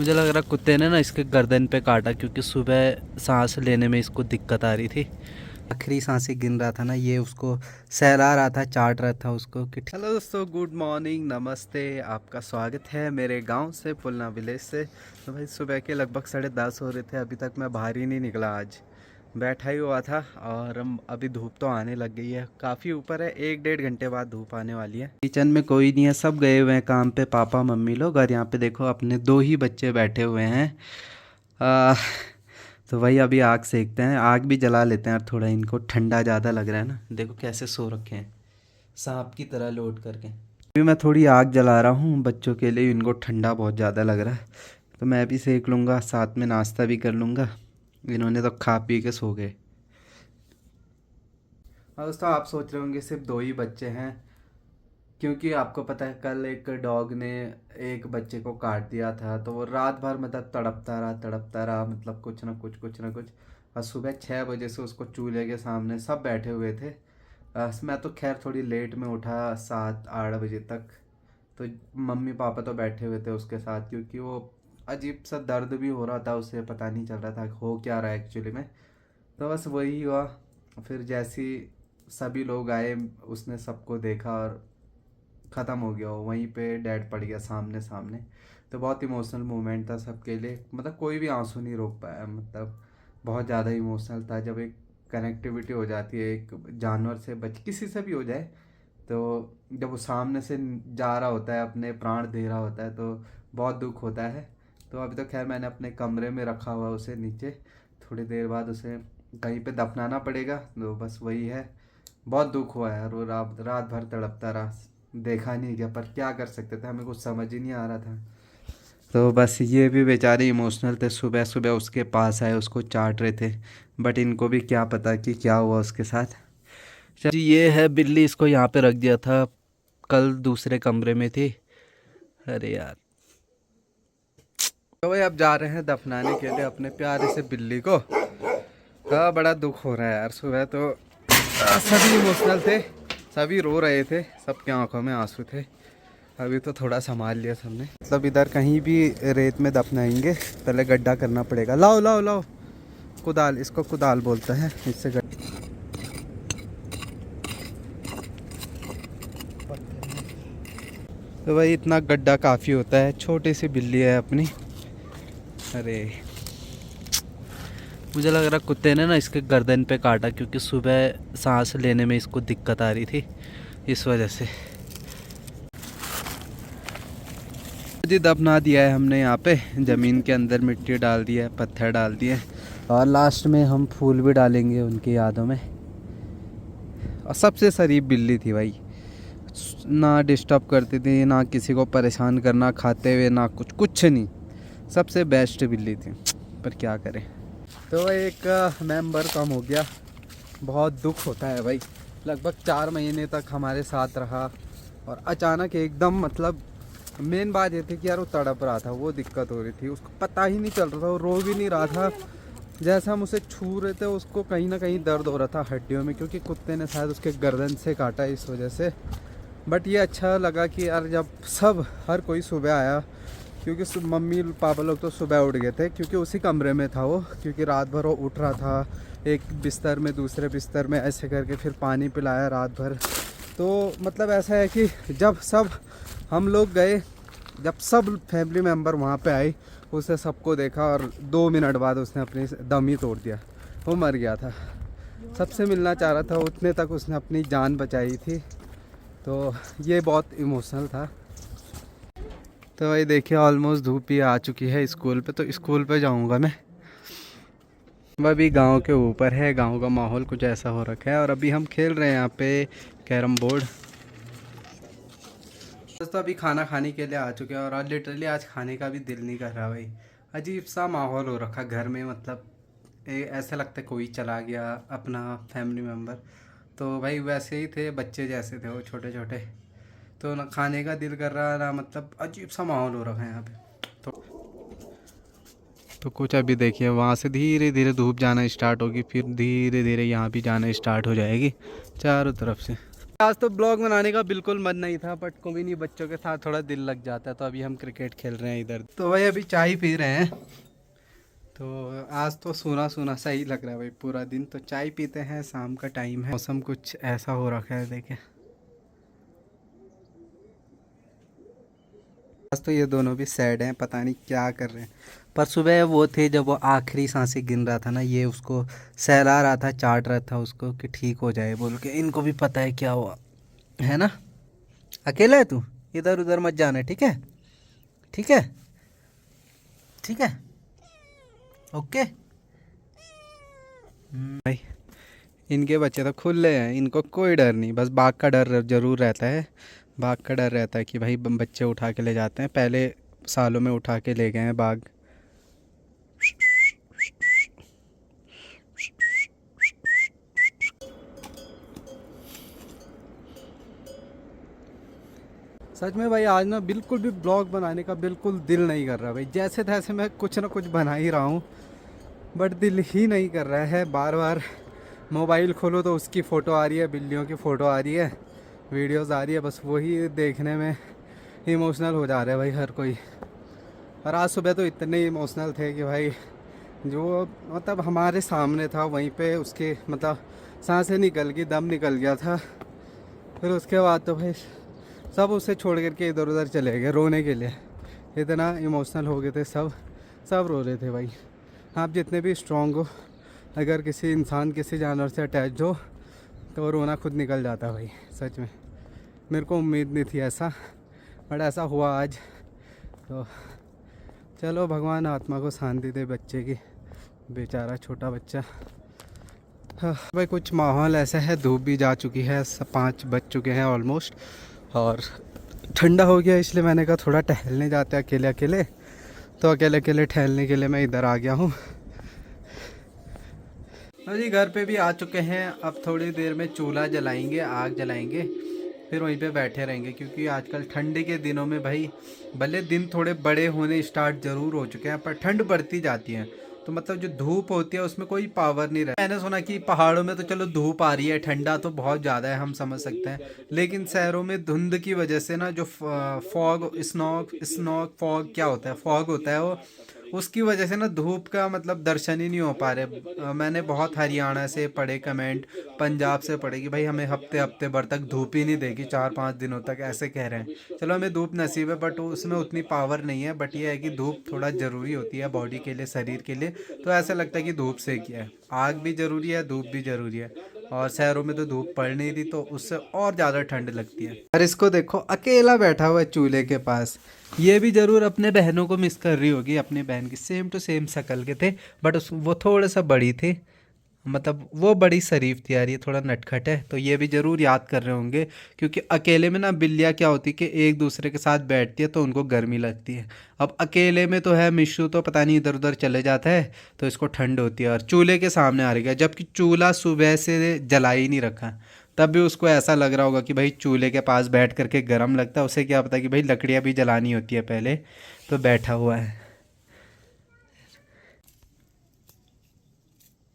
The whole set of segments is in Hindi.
मुझे लग रहा कुत्ते ने ना इसके गर्दन पे काटा, क्योंकि सुबह सांस लेने में इसको दिक्कत आ रही थी। आखिरी सांसें गिन रहा था ना, ये उसको सहला रहा था, चाट रहा था उसको कि हेलो दोस्तों, गुड मॉर्निंग, नमस्ते। आपका स्वागत है मेरे गांव से, पुलना विलेज से। तो भाई सुबह के लगभग 10:30 हो रहे थे, अभी तक मैं बाहर ही नहीं निकला। आज बैठा ही हुआ था और अभी धूप तो आने लग गई है, काफ़ी ऊपर है। 1-1.5 घंटे बाद धूप आने वाली है। किचन में कोई नहीं है, सब गए हुए हैं काम पे, पापा मम्मी लोग। और यहाँ पे देखो अपने 2 ही बच्चे बैठे हुए हैं। आ, तो वही अभी आग सेकते हैं, आग भी जला लेते हैं। और थोड़ा इनको ठंडा ज़्यादा लग रहा है ना, देखो कैसे सो रखे हैं सांप की तरह लोट करके। अभी मैं थोड़ी आग जला रहा हूँ बच्चों के लिए, इनको ठंडा बहुत ज़्यादा लग रहा है, तो मैं भी सेक लूँगा, साथ में नाश्ता भी कर लूँगा। इन्होंने तो खा पी के सो गए। और दोस्तों आप सोच रहे होंगे सिर्फ 2 ही बच्चे हैं, क्योंकि आपको पता है कल एक डॉग ने एक बच्चे को काट दिया था। तो वो रात भर मतलब तड़पता रहा, मतलब कुछ ना कुछ। और सुबह 6 बजे से उसको चूल्हे के सामने सब बैठे हुए थे। मैं तो खैर थोड़ी लेट में उठा, 7-8 बजे तक। तो मम्मी पापा तो बैठे हुए थे उसके साथ, क्योंकि वो अजीब सा दर्द भी हो रहा था उसे, पता नहीं चल रहा था हो क्या रहा है एक्चुअली में। तो बस वही हुआ। फिर जैसी सभी लोग आए, उसने सबको देखा और ख़त्म हो गया। वो वहीं पे डेड पड़ गया सामने सामने। तो बहुत इमोशनल मोमेंट था सबके लिए, मतलब कोई भी आंसू नहीं रोक पाया। मतलब बहुत ज़्यादा इमोशनल था। जब एक कनेक्टिविटी हो जाती है एक जानवर से, किसी से भी हो जाए, तो जब वो सामने से जा रहा होता है, अपने प्राण दे रहा होता है, तो बहुत दुख होता है। तो अभी तो खैर मैंने अपने कमरे में रखा हुआ उसे नीचे, थोड़ी देर बाद उसे कहीं पे दफनाना पड़ेगा। तो बस वही है। बहुत दुख हुआ यार, वो रात रात भर तड़पता रहा, देखा नहीं गया, पर क्या कर सकते थे, हमें कुछ समझ ही नहीं आ रहा था। तो बस ये भी बेचारे इमोशनल थे, सुबह सुबह उसके पास आए, उसको चाट रहे थे। बट इनको भी क्या पता कि क्या हुआ उसके साथ। जी ये है बिल्ली, इसको यहाँ पे रख दिया था, कल दूसरे कमरे में थी। अरे यार। तो भाई अब जा रहे हैं दफनाने के लिए अपने प्यारे से बिल्ली को। हाँ बड़ा दुख हो रहा है यार। सुबह तो सभी इमोशनल थे, सभी रो रहे थे, सबके आंखों में आंसू थे। अभी तो थोड़ा संभाल लिया सबने। मतलब इधर कहीं भी रेत में दफनाएंगे, पहले गड्ढा करना पड़ेगा। लाओ लाओ लाओ कुदाल, इसको कुदाल बोलते हैं, इससे तो भाई इतना गड्ढा काफ़ी होता है। छोटी सी बिल्ली है अपनी। अरे मुझे लग रहा कुत्ते ने ना इसके गर्दन पे काटा, क्योंकि सुबह सांस लेने में इसको दिक्कत आ रही थी, इस वजह से। जी दफना दिया है हमने यहाँ पे, ज़मीन के अंदर मिट्टी डाल दी है, पत्थर डाल दिए, और लास्ट में हम फूल भी डालेंगे उनकी यादों में। और सबसे शरीफ बिल्ली थी भाई, ना डिस्टर्ब करती थी, ना किसी को परेशान करना खाते हुए, ना कुछ नहीं। सबसे बेस्ट बिल्ली थी, पर क्या करें। तो एक मेंबर कम हो गया, बहुत दुख होता है भाई। लगभग 4 महीने तक हमारे साथ रहा, और अचानक एकदम, मतलब मेन बात ये थी कि यार वो तड़प रहा था, वो दिक्कत हो रही थी, उसको पता ही नहीं चल रहा था, वो रो भी नहीं रहा था। जैसा हम उसे छू रहे थे, उसको कहीं ना कहीं दर्द हो रहा था हड्डियों में, क्योंकि कुत्ते ने शायद उसके गर्दन से काटा इस वजह से। बट ये अच्छा लगा कि यार जब हर कोई सुबह आया, क्योंकि मम्मी पापा लोग तो सुबह उठ गए थे, क्योंकि उसी कमरे में था वो, क्योंकि रात भर वो उठ रहा था, एक बिस्तर में दूसरे बिस्तर में ऐसे करके, फिर पानी पिलाया रात भर। तो मतलब ऐसा है कि जब हम लोग गए, जब सब फैमिली मेम्बर वहाँ पे आए, उसे सबको देखा, और 2 मिनट बाद उसने अपनी दम ही तोड़ दिया, वो मर गया था। सबसे मिलना चाह रहा था, उतने तक उसने अपनी जान बचाई थी। तो ये बहुत इमोशनल था। तो भाई देखिए ऑलमोस्ट धूप भी आ चुकी है स्कूल पे, तो स्कूल पे जाऊंगा मैं। वह भी गांव के ऊपर है, गांव का माहौल कुछ ऐसा हो रखा है, और अभी हम खेल रहे हैं यहाँ पे कैरम बोर्ड। तो अभी खाना खाने के लिए आ चुके हैं, और लिटरली आज खाने का भी दिल नहीं कर रहा भाई। अजीब सा माहौल हो रखा घर में, मतलब ऐसा लगता है कोई चला गया अपना फैमिली मेम्बर। तो भाई वैसे ही थे, बच्चे जैसे थे वो, छोटे छोटे। तो ना खाने का दिल कर रहा ना, मतलब अजीब सा माहौल हो रखा है यहाँ पे। तो कुछ अभी देखिए, वहाँ से धीरे धीरे धूप जाना स्टार्ट होगी, फिर धीरे धीरे यहाँ भी जाना स्टार्ट हो जाएगी चारों तरफ से। आज तो ब्लॉग बनाने का बिल्कुल मन नहीं था, बट कोई नहीं, बच्चों के साथ थोड़ा दिल लग जाता है। तो अभी हम क्रिकेट खेल रहे हैं इधर। तो भाई अभी चाय पी रहे हैं। तो आज तो सूना सूना सा ही लग रहा है भाई पूरा दिन। तो चाय पीते हैं, शाम का टाइम है, मौसम कुछ ऐसा हो रखा है देखें। आज तो ये दोनों भी सैड हैं, पता नहीं क्या कर रहे हैं। पर सुबह वो थे जब वो आखिरी सांसें गिन रहा था ना, ये उसको सहला रहा था, चाट रहा था उसको कि ठीक हो जाए बोल के। इनको भी पता है क्या हुआ है ना। अकेला है तू, इधर उधर मत जाना, ठीक है? ठीक है, ठीक है, ओके। भाई इनके बच्चे तो खुले हैं, इनको कोई डर नहीं, बस बाघ का डर जरूर रहता है। बाघ का डर रहता है कि भाई बच्चे उठा के ले जाते हैं, पहले सालों में उठा के ले गए हैं बाघ। सच में भाई आज ना बिल्कुल भी ब्लॉग बनाने का बिल्कुल दिल नहीं कर रहा भाई। जैसे तैसे मैं कुछ ना कुछ बना ही रहा हूँ, बट दिल ही नहीं कर रहा है। बार बार मोबाइल खोलो तो उसकी फ़ोटो आ रही है, बिल्लियों की फ़ोटो आ रही है, वीडियोस आ रही है, बस वही देखने में इमोशनल हो जा रहा है भाई हर कोई। और आज सुबह तो इतने इमोशनल थे कि भाई जो मतलब हमारे सामने था वहीं पे उसके मतलब सांसें निकल गई, दम निकल गया था। फिर उसके बाद तो भाई सब उसे छोड़ करके इधर उधर चले गए रोने के लिए। इतना इमोशनल हो गए थे सब, सब रो रहे थे भाई। आप जितने भी स्ट्रॉन्ग हो, अगर किसी इंसान किसी जानवर से अटैच हो तो रोना खुद निकल जाता है भाई। सच में मेरे को उम्मीद नहीं थी ऐसा, बट ऐसा हुआ आज। तो चलो भगवान आत्मा को शांति दे बच्चे की, बेचारा छोटा बच्चा। हाँ भाई कुछ माहौल ऐसा है, धूप भी जा चुकी है, 5 बज चुके हैं ऑलमोस्ट, और ठंडा हो गया, इसलिए मैंने कहा थोड़ा टहलने जाते हैं अकेले अकेले। तो अकेले अकेले टहलने के लिए मैं इधर आ गया हूँ। जी घर पे भी आ चुके हैं। अब थोड़ी देर में चूल्हा जलाएंगे, आग जलाएंगे, फिर वहीं पे बैठे रहेंगे। क्योंकि आजकल ठंडी के दिनों में भाई भले दिन थोड़े बड़े होने स्टार्ट ज़रूर हो चुके हैं, पर ठंड बढ़ती जाती है। तो मतलब जो धूप होती है उसमें कोई पावर नहीं रहता। मैंने सुना कि पहाड़ों में तो चलो धूप आ रही है, ठंडा तो बहुत ज़्यादा है, हम समझ सकते हैं। लेकिन शहरों में धुंध की वजह से ना जो फॉग स्नॉक फॉग क्या होता है, फॉग होता है वो, उसकी वजह से ना धूप का मतलब दर्शन ही नहीं हो पा रहे। मैंने बहुत हरियाणा से पढ़े कमेंट, पंजाब से पढ़े कि भाई हमें हफ्ते हफ्ते भर तक धूप ही नहीं देगी, 4-5 दिनों तक, ऐसे कह रहे हैं। चलो हमें धूप नसीब है, बट उसमें उतनी पावर नहीं है। बट ये है कि धूप थोड़ा ज़रूरी होती है बॉडी के लिए, शरीर के लिए। तो ऐसा लगता है कि धूप से किया है, आग भी ज़रूरी है, धूप भी ज़रूरी है। और शहरों में तो धूप पड़ नहीं रही, तो उससे और ज़्यादा ठंड लगती है। और इसको देखो अकेला बैठा हुआ है चूल्हे के पास। ये भी ज़रूर अपने बहनों को मिस कर रही होगी। अपनी बहन की सेम टू सेम शक्ल के थे, बट वो थोड़ा सा बड़ी थी, मतलब वो बड़ी शरीफ थी यार, ये थोड़ा नटखट है। तो ये भी ज़रूर याद कर रहे होंगे। क्योंकि अकेले में ना बिल्लियाँ क्या होती कि एक दूसरे के साथ बैठती है तो उनको गर्मी लगती है। अब अकेले में तो है मिशू, तो पता नहीं इधर उधर चले जाता है तो इसको ठंड होती है। और चूल्हे के सामने आ रही है, जबकि चूल्हा सुबह से जला ही नहीं रखा, तब भी उसको ऐसा लग रहा होगा कि भाई चूल्हे के पास बैठ करके गर्म लगता है। उसे क्या पता कि भाई लकड़ियाँ भी जलानी होती है पहले, तो बैठा हुआ है।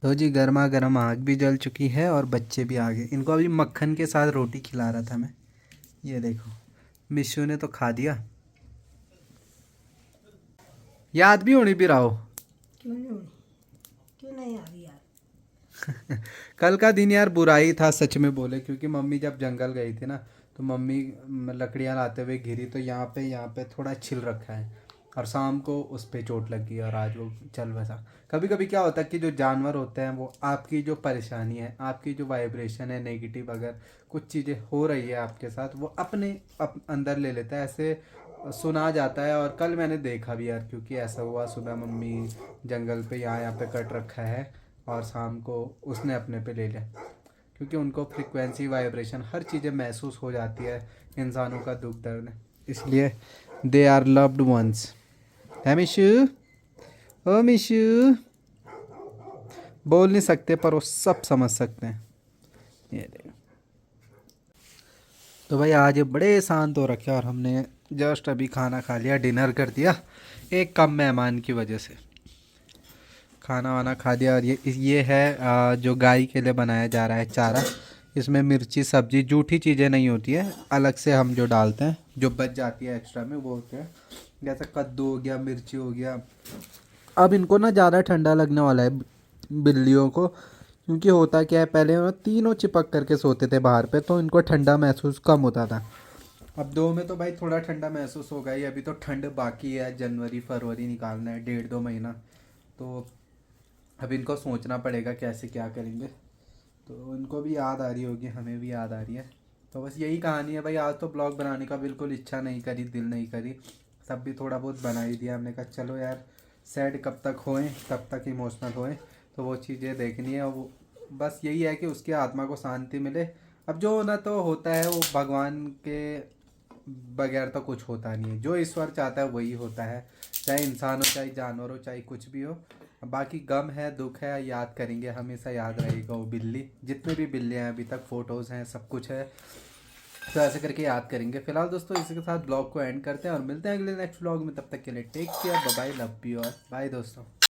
तो जी गर्मा गर्म आग भी जल चुकी है और बच्चे भी आ गए। इनको अभी मक्खन के साथ रोटी खिला रहा था मैं। ये देखो मिशू ने तो खा दिया। याद भी होनी भी रहा हो। क्यों नहीं होनी, क्यों नहीं आ रही यार। कल का दिन यार बुरा ही था सच में बोले। क्योंकि मम्मी जब जंगल गई थी ना, तो मम्मी लकड़ियाँ लाते हुए गिरी, तो यहाँ पे थोड़ा छिल रखा है, और शाम को उस पर चोट लग गई, और आज वो चल बसा। कभी कभी क्या होता है कि जो जानवर होते हैं वो आपकी जो परेशानी है, आपकी जो वाइब्रेशन है नेगेटिव, अगर कुछ चीज़ें हो रही है आपके साथ, वो अपने अंदर ले लेता है, ऐसे सुना जाता है। और कल मैंने देखा भी यार, क्योंकि ऐसा हुआ सुबह मम्मी जंगल पे यहाँ पे कट रखा है, और शाम को उसने अपने पे ले लिया। क्योंकि उनको फ्रिक्वेंसी वाइब्रेशन हर चीज़ें महसूस हो जाती है, इंसानों का दुख दर्द, इसलिए दे आर लव्ड वंस। है मिशू, ओ मिशू, बोल नहीं सकते पर वो सब समझ सकते हैं। ये देखो। तो भाई आज ये बड़े शांत हो रखे, और हमने जस्ट अभी खाना खा लिया, डिनर कर दिया, एक कम मेहमान की वजह से खाना वाना खा दिया। और ये है जो गाय के लिए बनाया जा रहा है चारा। इसमें मिर्ची सब्जी जूठी चीज़ें नहीं होती है, अलग से हम जो डालते हैं जो बच जाती है एक्स्ट्रा में वो होते हैं, जैसे कद्दू हो गया, मिर्ची हो गया। अब इनको ना ज़्यादा ठंडा लगने वाला है बिल्लियों को, क्योंकि होता क्या है, पहले वो तीनों चिपक करके सोते थे बाहर पे, तो इनको ठंडा महसूस कम होता था। अब 2 में तो भाई थोड़ा ठंडा महसूस होगा ही, अभी तो ठंड बाकी है, जनवरी फरवरी निकालना है, 1.5-2 महीना। तो अब इनको सोचना पड़ेगा कैसे क्या करेंगे। तो इनको भी याद आ रही होगी, हमें भी याद आ रही है। तो बस यही कहानी है भाई। आज तो ब्लॉग बनाने का बिल्कुल इच्छा नहीं करी, दिल नहीं करी, तब भी थोड़ा बहुत बना ही दिया। हमने कहा चलो यार, सैड कब तक होएं, तब तक इमोशनल होएं, तो वो चीज़ें देखनी है। वो बस यही है कि उसकी आत्मा को शांति मिले। अब जो होना तो होता है, वो भगवान के बगैर तो कुछ होता नहीं है। जो ईश्वर चाहता है वही होता है, चाहे इंसान हो, चाहे जानवर हो, चाहे कुछ भी हो। बाकी गम है, दुख है, याद करेंगे, हमेशा याद रहेगा वो बिल्ली। जितने भी बिल्ली हैं अभी तक, फ़ोटोज़ हैं, सब कुछ है, तो ऐसे करके याद करेंगे। फिलहाल दोस्तों इसी के साथ ब्लॉग को एंड करते हैं और मिलते हैं अगले नेक्स्ट ब्लॉग में। तब तक के लिए take care, bye bye, love you और बाय दोस्तों।